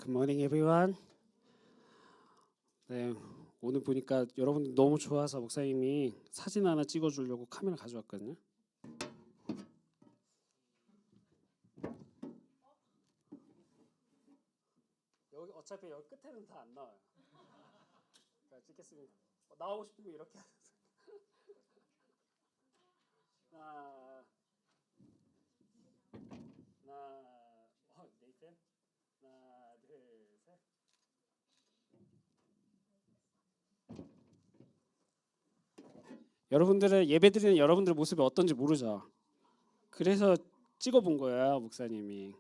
Good morning, everyone. 네, 오늘 보니까 여러분 너무 좋아서 목사님이 사진 하나 찍어주려고 카메라 가져왔거든요. 여기 어차피 여기 끝에는 다 안 나와요. 자, 찍겠습니다. 나오고 싶으면 이렇게 하세요. 하나, 네이튼, 하나, 둘, 셋. 여러분들은 예배드리는 여러분들 모습이 어떤지 모르죠. 그래서 찍어본 거예요, 목사님이.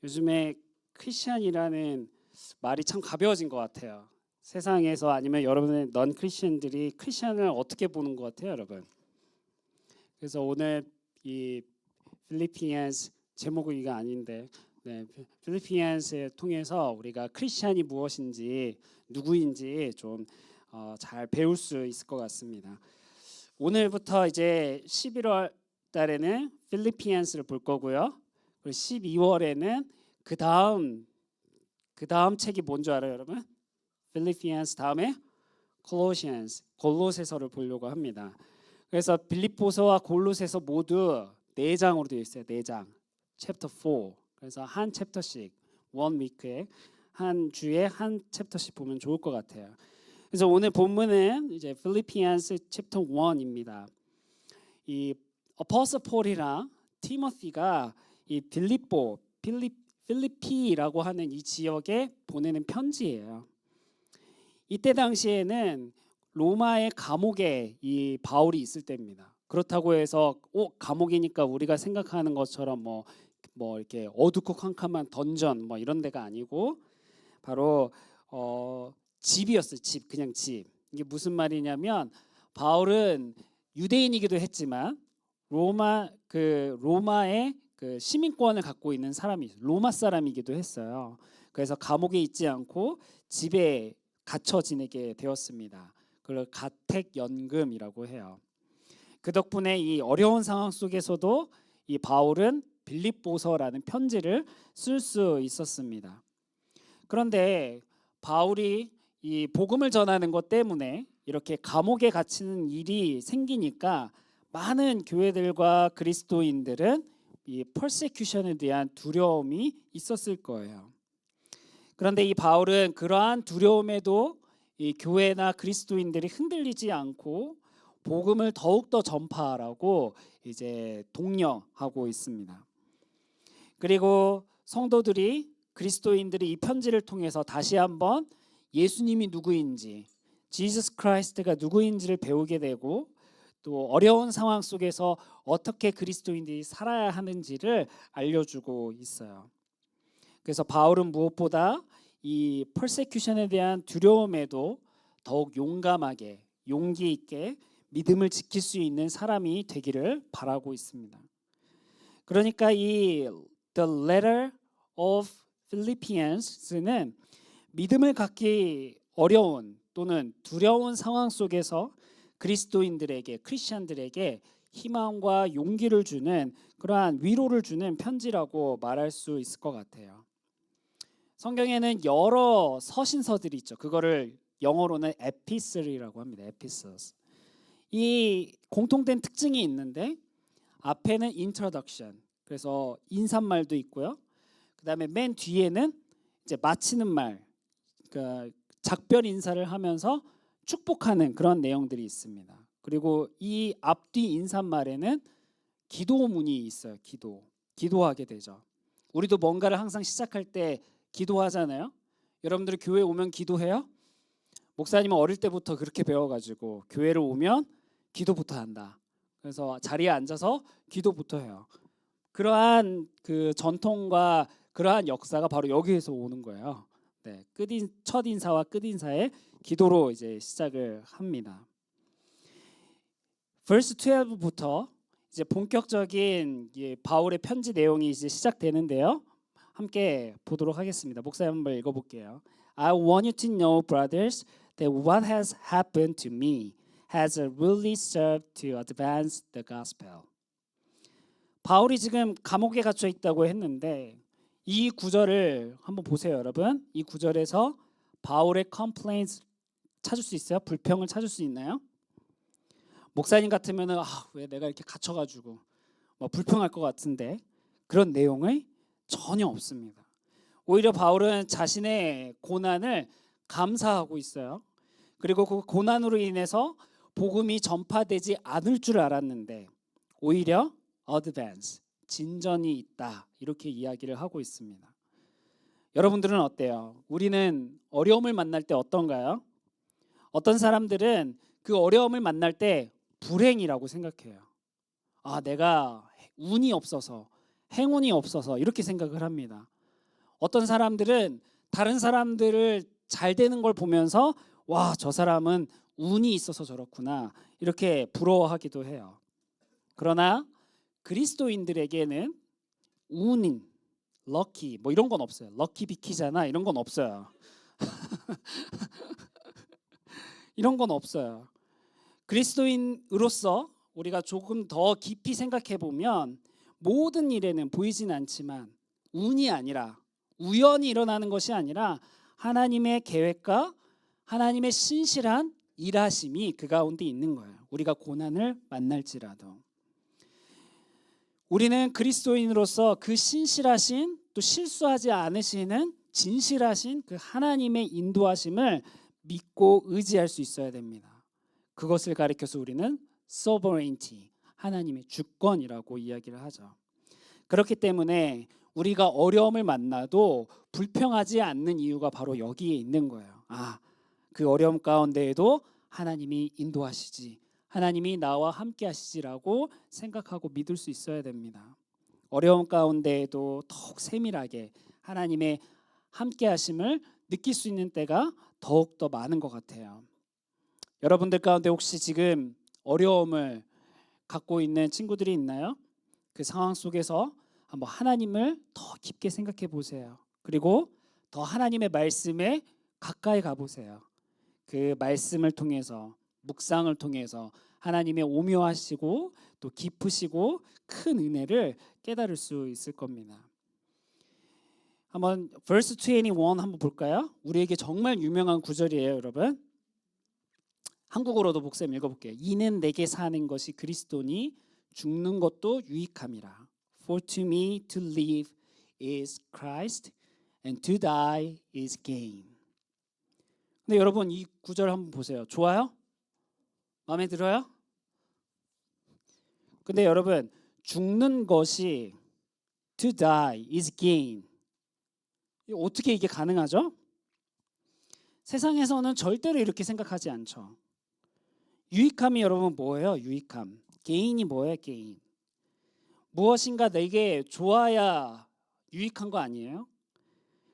요즘에 크리스천이라는 말이 참 가벼워진 것 같아요. 세상에서 아니면 여러분의 넌 크리스천들이 크리스천을 어떻게 보는 것 같아요, 여러분? 그래서 오늘 이 필리피안스 제목은 이거 아닌데, 필리피안스를 통해서 우리가 크리스천이 무엇인지 누구인지 좀 잘 배울 수 있을 것 같습니다. 오늘부터 이제 11월 달에는 필리피안스를 볼 거고요. 그리고 12월에는 그 다음 책이 뭔지 알아요, 여러분? 필리피안스 다음에 콜로시안스, 골로새서를 보려고 합니다. 그래서 빌립보서와 골로새서 모두 4장으로 되어 있어요. 4장. 챕터 4. 그래서 한 챕터씩 원 위크에 한 주에 한 챕터씩 보면 좋을 것 같아요. 그래서 오늘 본문은 이제 필리피안스 챕터 1입니다. 이 어포슬 폴이랑 티모시가 이 필리피라고 하는 이 지역에 보내는 편지예요. 이때 당시에는 로마의 감옥에 이 바울이 있을 때입니다. 그렇다고 해서 감옥이니까 우리가 생각하는 것처럼 뭐 이렇게 어둡고 캄캄한 던전 뭐 이런 데가 아니고 바로 집이었어요. 그냥 집. 이게 무슨 말이냐면 바울은 유대인이기도 했지만 로마의 그 시민권을 갖고 있는 사람이 로마 사람이기도 했어요. 그래서 감옥에 있지 않고 집에 갇혀 지내게 되었습니다. 그걸 가택연금이라고 해요. 그 덕분에 이 어려운 상황 속에서도 이 바울은 빌립보서라는 편지를 쓸 수 있었습니다. 그런데 바울이 이 복음을 전하는 것 때문에 이렇게 감옥에 갇히는 일이 생기니까 많은 교회들과 그리스도인들은 이 퍼세큐션에 대한 두려움이 있었을 거예요. 그런데 이 바울은 그러한 두려움에도 이 교회나 그리스도인들이 흔들리지 않고 복음을 더욱더 전파하라고 이제 독려하고 있습니다. 그리고 성도들이 그리스도인들이 이 편지를 통해서 다시 한번 예수님이 누구인지, 지저스 크라이스트가 누구인지를 배우게 되고 또 어려운 상황 속에서 어떻게 그리스도인들이 살아야 하는지를 알려주고 있어요. 그래서 바울은 무엇보다 이 퍼세큐션에 대한 두려움에도 더욱 용감하게, 용기 있게 믿음을 지킬 수 있는 사람이 되기를 바라고 있습니다. 그러니까 이 The Letter of Philippians는 믿음을 갖기 어려운 또는 두려운 상황 속에서 그리스도인들에게, 크리스천들에게 희망과 용기를 주는 그러한 위로를 주는 편지라고 말할 수 있을 것 같아요. 성경에는 여러 서신서들이 있죠. 그거를 영어로는 에피슬이라고 합니다. 에피슬스. 이 공통된 특징이 있는데 앞에는 introduction, 그래서 인사말도 있고요. 그다음에 맨 뒤에는 이제 마치는 말, 그러니까 작별 인사를 하면서 축복하는 그런 내용들이 있습니다. 그리고 이 앞뒤 인사말에는 기도문이 있어요. 기도하게 되죠. 우리도 뭔가를 항상 시작할 때 기도하잖아요. 여러분들 교회 오면 기도해요? 목사님은 어릴 때부터 그렇게 배워가지고 교회를 오면 기도부터 한다. 그래서 자리에 앉아서 기도부터 해요. 그러한 그 전통과 그러한 역사가 바로 여기에서 오는 거예요. 네, 첫 인사와 끝 인사의 기도로 이제 시작을 합니다. verse 12부터 이제 본격적인 바울의 편지 내용이 이제 시작되는데요. 함께 보도록 하겠습니다. 목사님 한번 읽어볼게요. I want you to know, brothers, that what has happened to me has really served to advance the gospel. 바울이 지금 감옥에 갇혀 있다고 했는데 이 구절을 한번 보세요, 여러분. 이 구절에서 바울의 complaints 찾을 수 있어요? 불평을 찾을 수 있나요? 목사님 같으면은 왜 내가 이렇게 갇혀가지고 뭐 불평할 것 같은데 그런 내용이 전혀 없습니다. 오히려 바울은 자신의 고난을 감사하고 있어요. 그리고 그 고난으로 인해서 복음이 전파되지 않을 줄 알았는데 오히려 advance, 진전이 있다 이렇게 이야기를 하고 있습니다. 여러분들은 어때요? 우리는 어려움을 만날 때 어떤가요? 어떤 사람들은 그 어려움을 만날 때 불행이라고 생각해요. 내가 운이 없어서, 행운이 없어서 이렇게 생각을 합니다. 어떤 사람들은 다른 사람들을 잘 되는 걸 보면서 저 사람은 운이 있어서 저렇구나 이렇게 부러워하기도 해요. 그러나 그리스도인들에게는 운인, 럭키 뭐 이런 건 없어요. 럭키 비키잖아 이런 건 없어요. 이런 건 없어요. 그리스도인으로서 우리가 조금 더 깊이 생각해 보면 모든 일에는 보이진 않지만 운이 아니라 우연히 일어나는 것이 아니라 하나님의 계획과 하나님의 신실한 일하심이 그 가운데 있는 거예요. 우리가 고난을 만날지라도 우리는 그리스도인으로서 그 신실하신 또 실수하지 않으시는 진실하신 그 하나님의 인도하심을 믿고 의지할 수 있어야 됩니다. 그것을 가리켜서 우리는 sovereignty, 하나님의 주권이라고 이야기를 하죠. 그렇기 때문에 우리가 어려움을 만나도 불평하지 않는 이유가 바로 여기에 있는 거예요. 그 어려움 가운데에도 하나님이 인도하시지, 하나님이 나와 함께 하시지라고 생각하고 믿을 수 있어야 됩니다. 어려움 가운데에도 더욱 세밀하게 하나님의 함께 하심을 느낄 수 있는 때가 더욱 더 많은 것 같아요. 여러분들 가운데 혹시 지금 어려움을 갖고 있는 친구들이 있나요? 그 상황 속에서 한번 하나님을 더 깊게 생각해 보세요. 그리고 더 하나님의 말씀에 가까이 가보세요. 그 말씀을 통해서 묵상을 통해서 하나님의 오묘하시고 또 깊으시고 큰 은혜를 깨달을 수 있을 겁니다. 한번 verse 21 한번 볼까요? 우리에게 정말 유명한 구절이에요, 여러분. 한국어로도 목사님 읽어볼게요. 이는 내게 사는 것이 그리스도니 죽는 것도 유익함이라. For to me to live is Christ and to die is gain. 근데 여러분 이 구절 한번 보세요. 좋아요? 마음에 들어요? 근데 여러분 죽는 것이 to die is gain. 어떻게 이게 가능하죠? 세상에서는 절대로 이렇게 생각하지 않죠. 유익함이 여러분 뭐예요? 유익함. 게인이 뭐예요? 게인. 무엇인가 내게 좋아야 유익한 거 아니에요?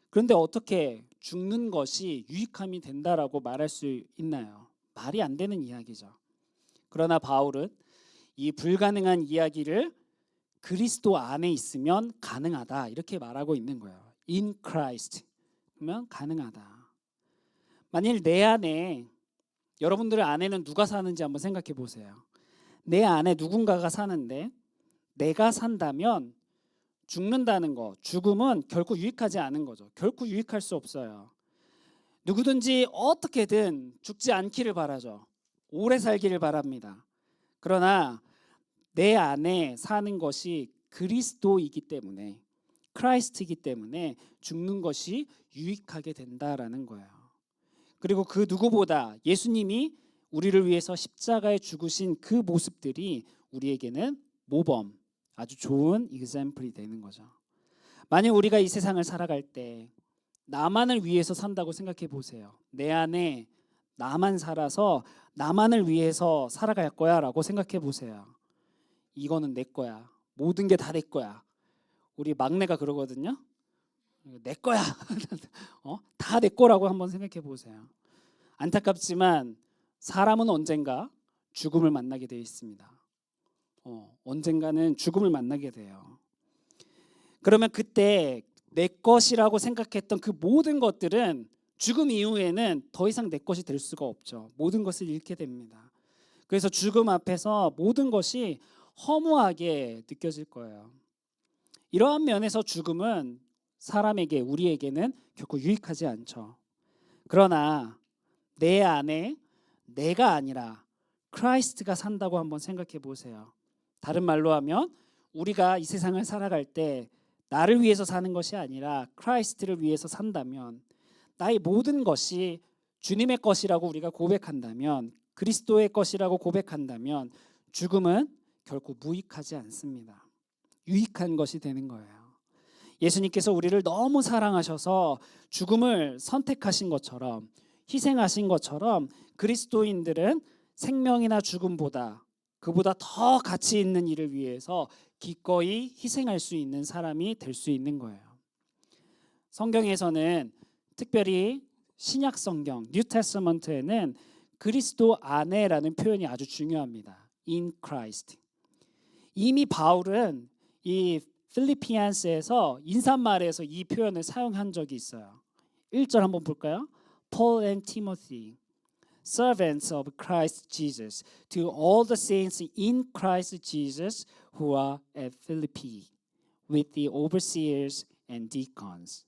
그런데 어떻게 죽는 것이 유익함이 된다라고 말할 수 있나요? 말이 안 되는 이야기죠. 그러나 바울은 이 불가능한 이야기를 그리스도 안에 있으면 가능하다 이렇게 말하고 있는 거예요. In Christ 그러면 가능하다. 만일 내 안에 여러분들 안에는 누가 사는지 한번 생각해 보세요. 내 안에 누군가가 사는데 내가 산다면 죽는다는 거, 죽음은 결코 유익하지 않은 거죠. 결코 유익할 수 없어요. 누구든지 어떻게든 죽지 않기를 바라죠. 오래 살기를 바랍니다. 그러나 내 안에 사는 것이 그리스도이기 때문에 크라이스트이기 때문에 죽는 것이 유익하게 된다라는 거예요. 그리고 그 누구보다 예수님이 우리를 위해서 십자가에 죽으신 그 모습들이 우리에게는 모범, 아주 좋은 example이 되는 거죠. 만약 우리가 이 세상을 살아갈 때 나만을 위해서 산다고 생각해 보세요. 내 안에 나만 살아서 나만을 위해서 살아갈 거야 라고 생각해 보세요. 이거는 내 거야. 모든 게 다 내 거야. 우리 막내가 그러거든요. 내 거야. 다 내 거라고 한번 생각해 보세요. 안타깝지만 사람은 언젠가 죽음을 만나게 되어 있습니다. 언젠가는 죽음을 만나게 돼요. 그러면 그때 내 것이라고 생각했던 그 모든 것들은 죽음 이후에는 더 이상 내 것이 될 수가 없죠. 모든 것을 잃게 됩니다. 그래서 죽음 앞에서 모든 것이 허무하게 느껴질 거예요. 이러한 면에서 죽음은 사람에게 우리에게는 결코 유익하지 않죠. 그러나 내 안에 내가 아니라 크라이스트가 산다고 한번 생각해 보세요. 다른 말로 하면 우리가 이 세상을 살아갈 때 나를 위해서 사는 것이 아니라 크라이스트를 위해서 산다면, 나의 모든 것이 주님의 것이라고 우리가 고백한다면, 그리스도의 것이라고 고백한다면 죽음은 결코 무익하지 않습니다. 유익한 것이 되는 거예요. 예수님께서 우리를 너무 사랑하셔서 죽음을 선택하신 것처럼, 희생하신 것처럼 그리스도인들은 생명이나 죽음보다 그보다 더 가치 있는 일을 위해서 기꺼이 희생할 수 있는 사람이 될 수 있는 거예요. 성경에서는 특별히 신약 성경 뉴 테스터먼트에는 그리스도 안에라는 표현이 아주 중요합니다. In Christ. 이미 바울은 이 필리피안스에서 인사말에서 이 표현을 사용한 적이 있어요. 1절 한번 볼까요? Paul and Timothy, servants of Christ Jesus, to all the saints in Christ Jesus who are at Philippi, with the overseers and deacons.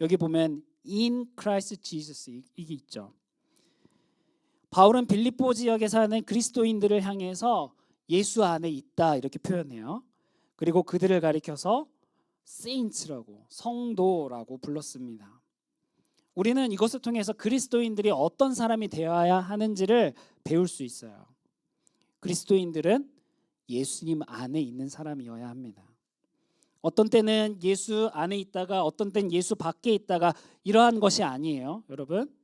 여기 보면 in Christ Jesus 이게 있죠. 바울은 빌립보 지역에 사는 그리스도인들을 향해서 예수 안에 있다 이렇게 표현해요. 그리고 그들을 가리켜서 saints라고, 성도라고 불렀습니다. 우리는 이것을 통해서 그리스도인들이 어떤 사람이 되어야 하는지를 배울 수 있어요. 그리스도인들은 예수님 안에 있는 사람이어야 합니다. 어떤 때는 예수 안에 있다가 어떤 때는 예수 밖에 있다가 이러한 것이 아니에요. 여러분,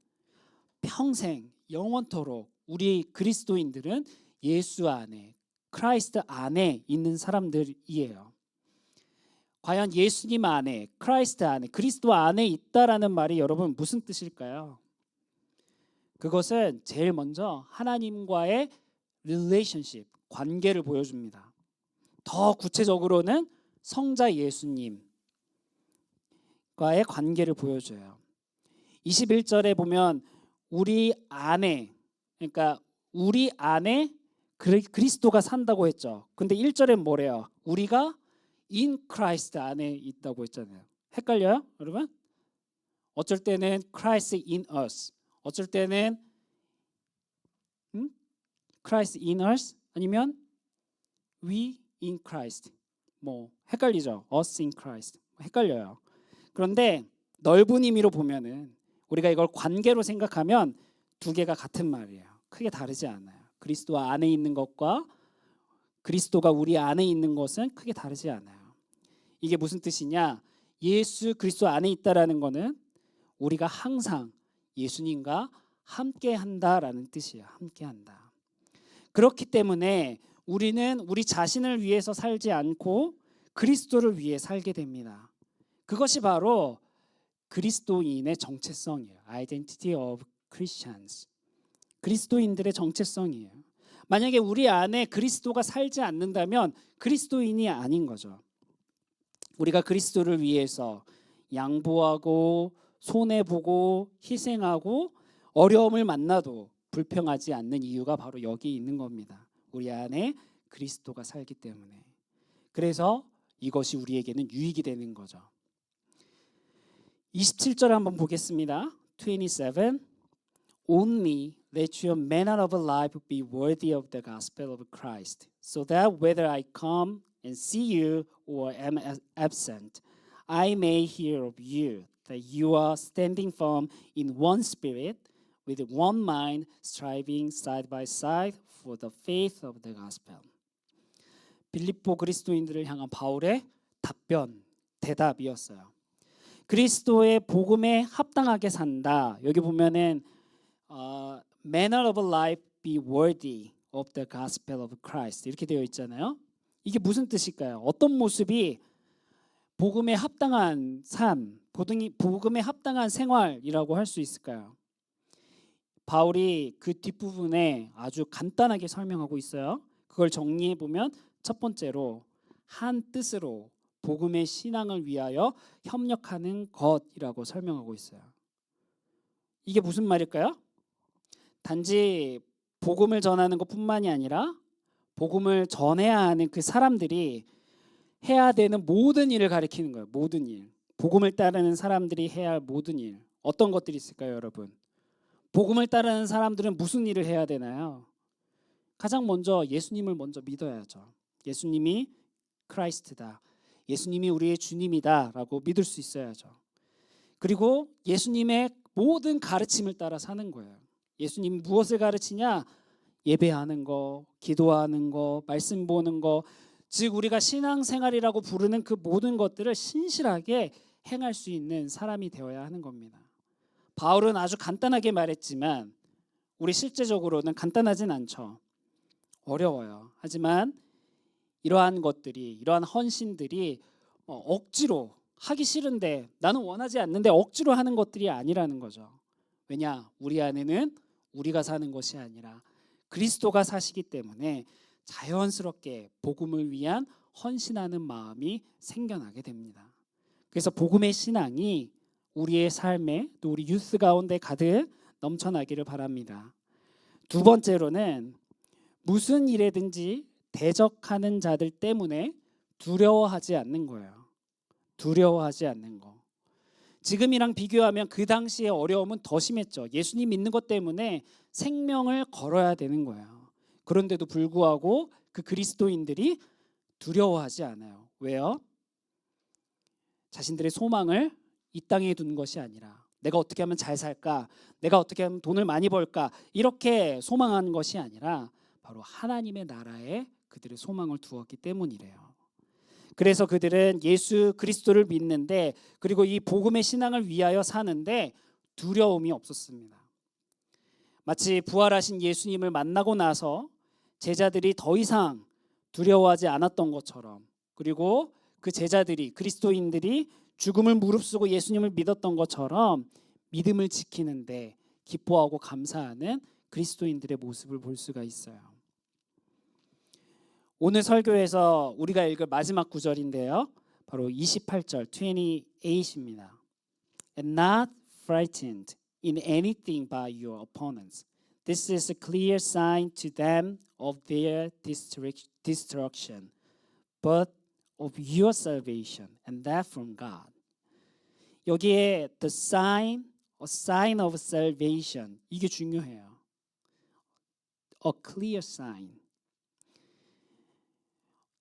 평생 영원토록 우리 그리스도인들은 예수 안에, 크라이스트 안에 있는 사람들이에요. 과연 예수님 안에, 크라이스트 안에, 그리스도 안에 있다라는 말이 여러분 무슨 뜻일까요? 그것은 제일 먼저 하나님과의 relationship, 관계를 보여줍니다. 더 구체적으로는 성자 예수님과의 관계를 보여줘요. 21절에 보면 우리 안에, 그러니까 우리 안에 그리스도가 산다고 했죠. 근데 1절에 뭐래요? 우리가 in Christ 안에 있다고 했잖아요. 헷갈려요, 여러분? 어쩔 때는 Christ in us, 어쩔 때는 Christ in us, 아니면 we in Christ. 뭐 헷갈리죠? us in Christ. 헷갈려요. 그런데 넓은 의미로 보면은 우리가 이걸 관계로 생각하면 두 개가 같은 말이에요. 크게 다르지 않아요. 그리스도 안에 있는 것과 그리스도가 우리 안에 있는 것은 크게 다르지 않아요. 이게 무슨 뜻이냐? 예수 그리스도 안에 있다라는 것은 우리가 항상 예수님과 함께 한다라는 뜻이에요. 함께 한다. 그렇기 때문에 우리는 우리 자신을 위해서 살지 않고 그리스도를 위해 살게 됩니다. 그것이 바로 그리스도인의 정체성이에요. Identity of Christians. 그리스도인들의 정체성이에요. 만약에 우리 안에 그리스도가 살지 않는다면 그리스도인이 아닌 거죠. 우리가 그리스도를 위해서 양보하고 손해보고 희생하고 어려움을 만나도 불평하지 않는 이유가 바로 여기 있는 겁니다. 우리 안에 그리스도가 살기 때문에. 그래서 이것이 우리에게는 유익이 되는 거죠. 27절 한번 보겠습니다. 27. Only let your manner of life be worthy of the gospel of Christ, so that whether I come and see you or am absent, I may hear of you that you are standing firm in one spirit, with one mind, striving side by side for the faith of the gospel. 빌립보 그리스도인들을 향한 바울의 대답이었어요. 그리스도의 복음에 합당하게 산다. 여기 보면은 manner of life be worthy of the gospel of Christ 이렇게 되어 있잖아요. 이게 무슨 뜻일까요? 어떤 모습이 복음에 합당한 삶, 복음에 합당한 생활이라고 할 수 있을까요? 바울이 그 뒷부분에 아주 간단하게 설명하고 있어요. 그걸 정리해 보면 첫 번째로 한 뜻으로 복음의 신앙을 위하여 협력하는 것이라고 설명하고 있어요. 이게 무슨 말일까요? 단지 복음을 전하는 것뿐만이 아니라 복음을 전해야 하는 그 사람들이 해야 되는 모든 일을 가리키는 거예요. 모든 일. 복음을 따르는 사람들이 해야 할 모든 일, 어떤 것들이 있을까요, 여러분? 복음을 따르는 사람들은 무슨 일을 해야 되나요? 가장 먼저 예수님을 먼저 믿어야죠. 예수님이 크라이스트다. 예수님이 우리의 주님이다라고 믿을 수 있어야죠. 그리고 예수님의 모든 가르침을 따라 사는 거예요. 예수님이 무엇을 가르치냐? 예배하는 거, 기도하는 거, 말씀 보는 거, 즉 우리가 신앙생활이라고 부르는 그 모든 것들을 신실하게 행할 수 있는 사람이 되어야 하는 겁니다. 바울은 아주 간단하게 말했지만 우리 실제적으로는 간단하진 않죠. 어려워요. 하지만 이러한 것들이, 이러한 헌신들이 억지로 하기 싫은데, 나는 원하지 않는데 억지로 하는 것들이 아니라는 거죠. 왜냐? 우리 안에는 우리가 사는 것이 아니라 그리스도가 사시기 때문에 자연스럽게 복음을 위한 헌신하는 마음이 생겨나게 됩니다. 그래서 복음의 신앙이 우리의 삶에, 또 우리 유스 가운데 가득 넘쳐나기를 바랍니다. 두 번째로는 무슨 일에든지 대적하는 자들 때문에 두려워하지 않는 거예요. 두려워하지 않는 거. 지금이랑 비교하면 그 당시의 어려움은 더 심했죠. 예수님 믿는 것 때문에 생명을 걸어야 되는 거예요. 그런데도 불구하고 그 그리스도인들이 두려워하지 않아요. 왜요? 자신들의 소망을 이 땅에 둔 것이 아니라 내가 어떻게 하면 잘 살까? 내가 어떻게 하면 돈을 많이 벌까? 이렇게 소망하는 것이 아니라 바로 하나님의 나라에 그들의 소망을 두었기 때문이래요. 그래서 그들은 예수 그리스도를 믿는데, 그리고 이 복음의 신앙을 위하여 사는데 두려움이 없었습니다. 마치 부활하신 예수님을 만나고 나서 제자들이 더 이상 두려워하지 않았던 것처럼, 그리고 그 제자들이, 그리스도인들이 죽음을 무릅쓰고 예수님을 믿었던 것처럼 믿음을 지키는데 기뻐하고 감사하는 그리스도인들의 모습을 볼 수가 있어요. 오늘 설교에서 우리가 읽을 마지막 구절인데요, 바로 28절 28입니다. And not frightened in anything by your opponents. This is a clear sign to them of their destruction, but of your salvation, and that from God. 여기에 the sign, a sign of salvation, 이게 중요해요. A clear sign.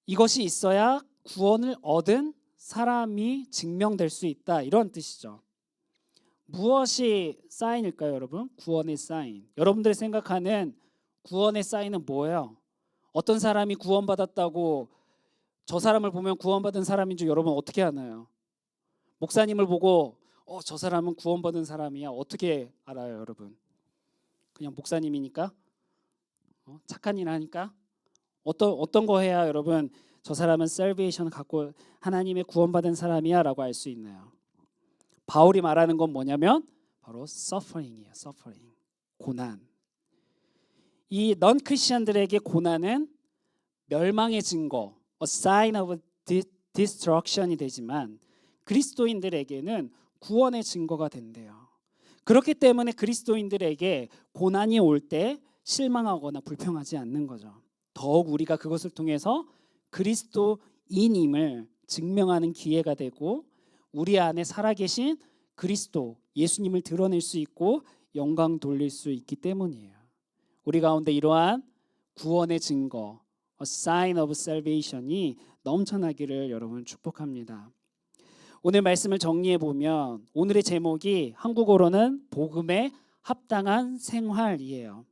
이것이 있어야 구원을 얻은 사람이 증명될 수 있다, 이런 뜻이죠. 무엇이 사인일까요, 여러분? 구원의 사인. 여러분들이 생각하는 구원의 사인은 뭐예요? 어떤 사람이 구원받았다고 저 사람을 보면 구원받은 사람인 줄 여러분 어떻게 아나요? 목사님을 보고 저 사람은 구원받은 사람이야, 어떻게 알아요, 여러분? 그냥 목사님이니까? 착한 일 하니까? 어떤 거 해야 여러분 저 사람은 salvation을 갖고 하나님의 구원받은 사람이야 라고 알 수 있나요? 바울이 말하는 건 뭐냐면 바로 suffering이에요. suffering, 고난. 이 넌 크리스천들에게 고난은 멸망의 증거, a sign of destruction이 되지만 그리스도인들에게는 구원의 증거가 된대요. 그렇기 때문에 그리스도인들에게 고난이 올 때 실망하거나 불평하지 않는 거죠. 더욱 우리가 그것을 통해서 그리스도인임을 증명하는 기회가 되고 우리 안에 살아계신 그리스도 예수님을 드러낼 수 있고 영광 돌릴 수 있기 때문이에요. 우리 가운데 이러한 구원의 증거, a sign of salvation이 넘쳐나기를 여러분 축복합니다. 오늘 말씀을 정리해 보면 오늘의 제목이 한국어로는 복음에 합당한 생활이에요.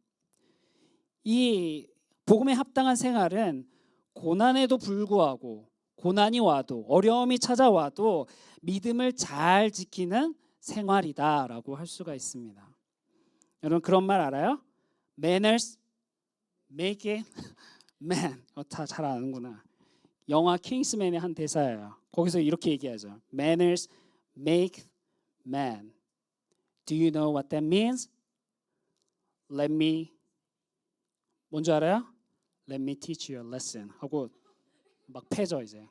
이 복음에 합당한 생활은 고난에도 불구하고, 고난이 와도, 어려움이 찾아와도 믿음을 잘 지키는 생활이다라고 할 수가 있습니다. 여러분 그런 말 알아요? Manners make it man. 다 잘 아는구나. 영화 킹스맨의 한 대사예요. 거기서 이렇게 얘기하죠. Manners make man. Do you know what that means? Let me, 뭔지 알아요? Let me teach you a lesson 하고 막 패죠 이제.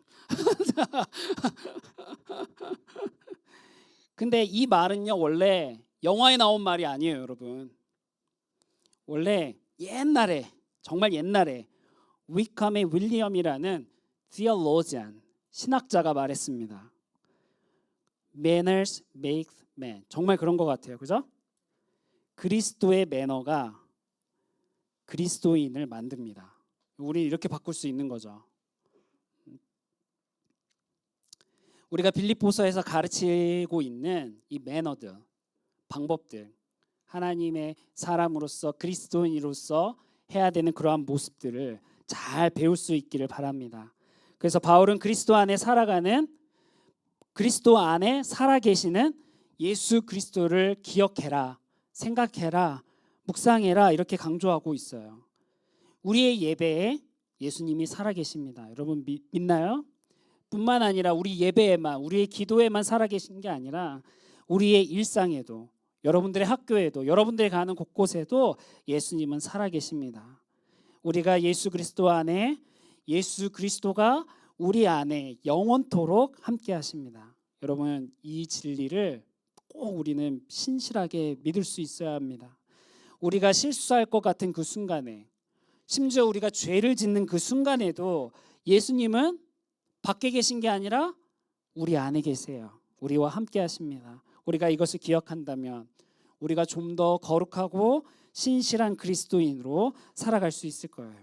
근데 이 말은요 원래 영화에 나온 말이 아니에요, 여러분. 원래 옛날에, 정말 옛날에 위컴의 윌리엄이라는 theologian, 신학자가 말했습니다. Manners make man. 정말 그런 것 같아요. 그죠? 그리스도의 매너가 그리스도인을 만듭니다. 우리 이렇게 바꿀 수 있는 거죠. 우리가 빌립보서에서 가르치고 있는 이 매너들, 방법들, 하나님의 사람으로서 그리스도인으로서 해야 되는 그러한 모습들을 잘 배울 수 있기를 바랍니다. 그래서 바울은 그리스도 안에 살아가는, 그리스도 안에 살아계시는 예수 그리스도를 기억해라, 생각해라, 묵상해라 이렇게 강조하고 있어요. 우리의 예배에 예수님이 살아계십니다. 여러분 믿나요? 뿐만 아니라 우리 예배에만, 우리의 기도에만 살아계신 게 아니라 우리의 일상에도, 여러분들의 학교에도, 여러분들이 가는 곳곳에도 예수님은 살아계십니다. 우리가 예수 그리스도 안에, 예수 그리스도가 우리 안에 영원토록 함께 하십니다. 여러분 이 진리를 꼭 우리는 신실하게 믿을 수 있어야 합니다. 우리가 실수할 것 같은 그 순간에, 심지어 우리가 죄를 짓는 그 순간에도 예수님은 밖에 계신 게 아니라 우리 안에 계세요. 우리와 함께 하십니다. 우리가 이것을 기억한다면 우리가 좀 더 거룩하고 신실한 그리스도인으로 살아갈 수 있을 거예요.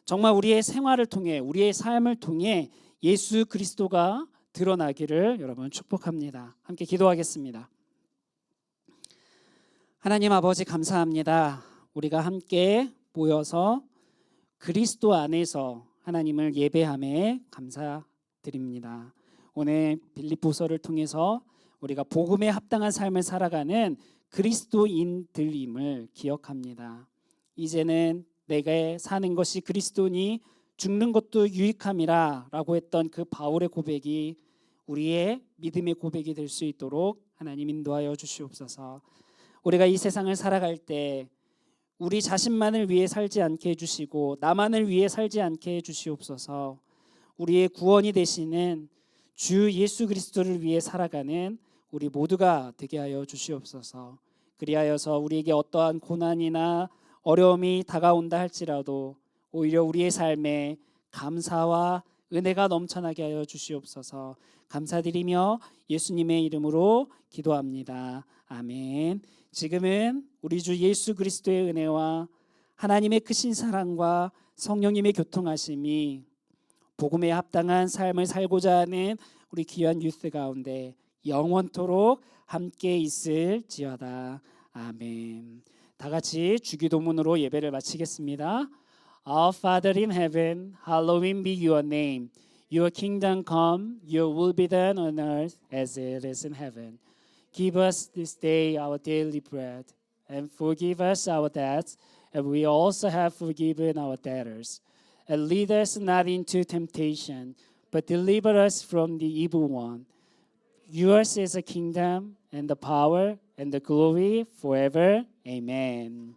정말 우리의 생활을 통해, 우리의 삶을 통해 예수 그리스도가 드러나기를 여러분 축복합니다. 함께 기도하겠습니다. 하나님 아버지 감사합니다. 우리가 함께 모여서 그리스도 안에서 하나님을 예배함에 감사드립니다. 오늘 빌립보서를 통해서 우리가 복음에 합당한 삶을 살아가는 그리스도인들임을 기억합니다. 이제는 내가 사는 것이 그리스도니 죽는 것도 유익함이라 라고 했던 그 바울의 고백이 우리의 믿음의 고백이 될 수 있도록 하나님 인도하여 주시옵소서. 우리가 이 세상을 살아갈 때 우리 자신만을 위해 살지 않게 해주시고 나만을 위해 살지 않게 해주시옵소서. 우리의 구원이 되시는 주 예수 그리스도를 위해 살아가는 우리 모두가 되게 하여 주시옵소서. 그리하여서 우리에게 어떠한 고난이나 어려움이 다가온다 할지라도 오히려 우리의 삶에 감사와 은혜가 넘쳐나게 하여 주시옵소서. 감사드리며 예수님의 이름으로 기도합니다. 아멘. 지금은 우리 주 예수 그리스도의 은혜와 하나님의 크신 사랑과 성령님의 교통하심이 복음에 합당한 삶을 살고자 하는 우리 귀한 유스 가운데 영원토록 함께 있을지어다. 아멘. 다 같이 주기도문으로 예배를 마치겠습니다. Our Father in heaven, hallowed be your name. Your kingdom come, your will be done on earth as it is in heaven. Give us this day our daily bread, and forgive us our debts, and we also have forgiven our debtors. And lead us not into temptation, but deliver us from the evil one. Yours is the kingdom, and the power, and the glory forever. Amen.